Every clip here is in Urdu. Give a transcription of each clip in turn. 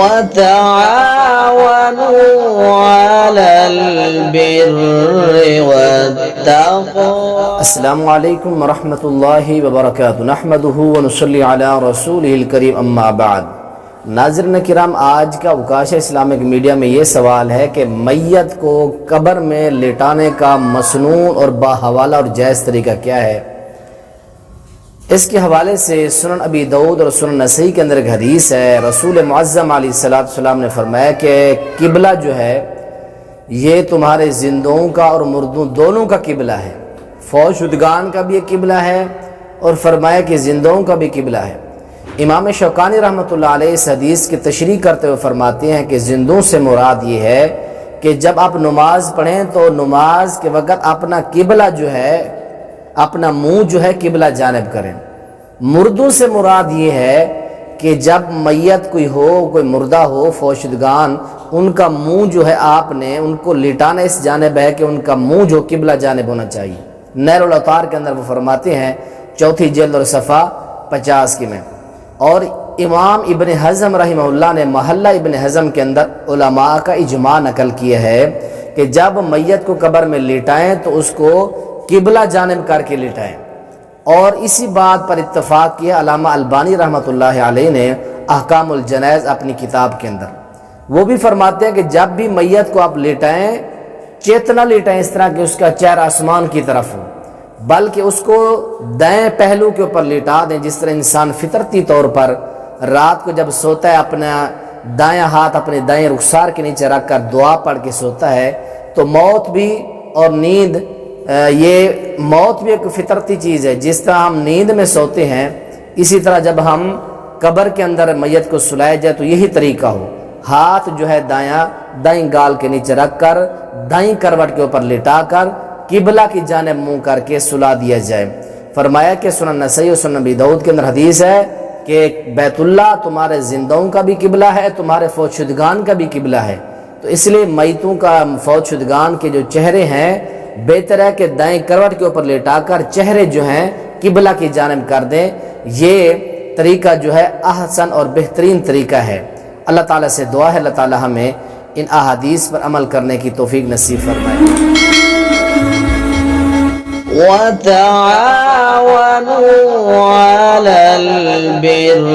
وتعاونوا على البر والتقوى۔ السلام علیکم ورحمۃ اللہ وبرکاتہ، نحمدہ ونصلی علی رسولہ الکریم، اما بعد۔ ناظرین کرام، آج کا اوکاش اسلامک میڈیا میں یہ سوال ہے کہ میت کو قبر میں لٹانے کا مسنون اور باحوالہ اور جائز طریقہ کیا ہے؟ اس کے حوالے سے سنن ابی داؤد اور سنن نسائی کے اندر ایک حدیث ہے۔ رسول معظم علیہ السلام نے فرمایا کہ قبلہ جو ہے یہ تمہارے زندوں کا اور مردوں دونوں کا قبلہ ہے، فوت شدگان کا بھی ایک قبلہ ہے اور فرمایا کہ زندوں کا بھی قبلہ ہے۔ امام شوکانی رحمۃ اللہ علیہ اس حدیث کی تشریح کرتے ہوئے فرماتے ہیں کہ زندوں سے مراد یہ ہے کہ جب آپ نماز پڑھیں تو نماز کے وقت اپنا قبلہ جو ہے، اپنا منہ جو ہے قبلہ جانب کریں۔ مردوں سے مراد یہ ہے کہ جب میت کوئی ہو، کوئی مردہ ہو، فوت شدگان، ان کا منہ جو ہے آپ نے ان کو لٹانا اس جانب ہے کہ ان کا منہ جو قبلہ جانب ہونا چاہیے۔ نیل الاوطار کے اندر وہ فرماتے ہیں 4 جلد اور صفحہ 50 کی میں۔ اور امام ابن حزم رحمہ اللہ نے محلہ ابن حزم کے اندر علماء کا اجماع نقل کیا ہے کہ جب میت کو قبر میں لٹائیں تو اس کو قبلہ جانب کر کے لٹائیں، اور اسی بات پر اتفاق کیا علامہ البانی رحمۃ اللہ علیہ نے احکام الجنائز اپنی کتاب کے اندر۔ وہ بھی فرماتے ہیں کہ جب بھی میت کو آپ لٹائیں، چیتنا لٹائیں اس طرح کہ اس کا چہرہ آسمان کی طرف ہو، بلکہ اس کو دائیں پہلو کے اوپر لٹا دیں، جس طرح انسان فطرتی طور پر رات کو جب سوتا ہے اپنا دائیں ہاتھ اپنے دائیں رخسار کے نیچے رکھ کر دعا پڑھ کے سوتا ہے، تو موت بھی اور نیند، یہ موت بھی ایک فطرتی چیز ہے۔ جس طرح ہم نیند میں سوتے ہیں، اسی طرح جب ہم قبر کے اندر میت کو سلایا جائے تو یہی طریقہ ہو، ہاتھ جو ہے دائیں گال کے نیچے رکھ کر دائیں کروٹ کے اوپر لٹا کر قبلہ کی جانب منہ کر کے سلا دیا جائے۔ فرمایا کہ سنن نسائی اور سنن ابی داؤد کے اندر حدیث ہے کہ بیت اللہ تمہارے زندوں کا بھی قبلہ ہے، تمہارے فوت شدگان کا بھی قبلہ ہے، تو اس لیے میتوں کا، فوت شدگان کے جو چہرے ہیں، بہتر ہے کہ دائیں کروٹ کے اوپر لٹا کر چہرے جو ہیں قبلہ کی جانب کر دیں۔ یہ طریقہ جو ہے احسن اور بہترین طریقہ ہے۔ اللہ تعالیٰ سے دعا ہے اللہ تعالیٰ ہمیں ان احادیث پر عمل کرنے کی توفیق نصیب فرمائے۔ وتعاونوا على البر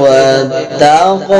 والتقوى۔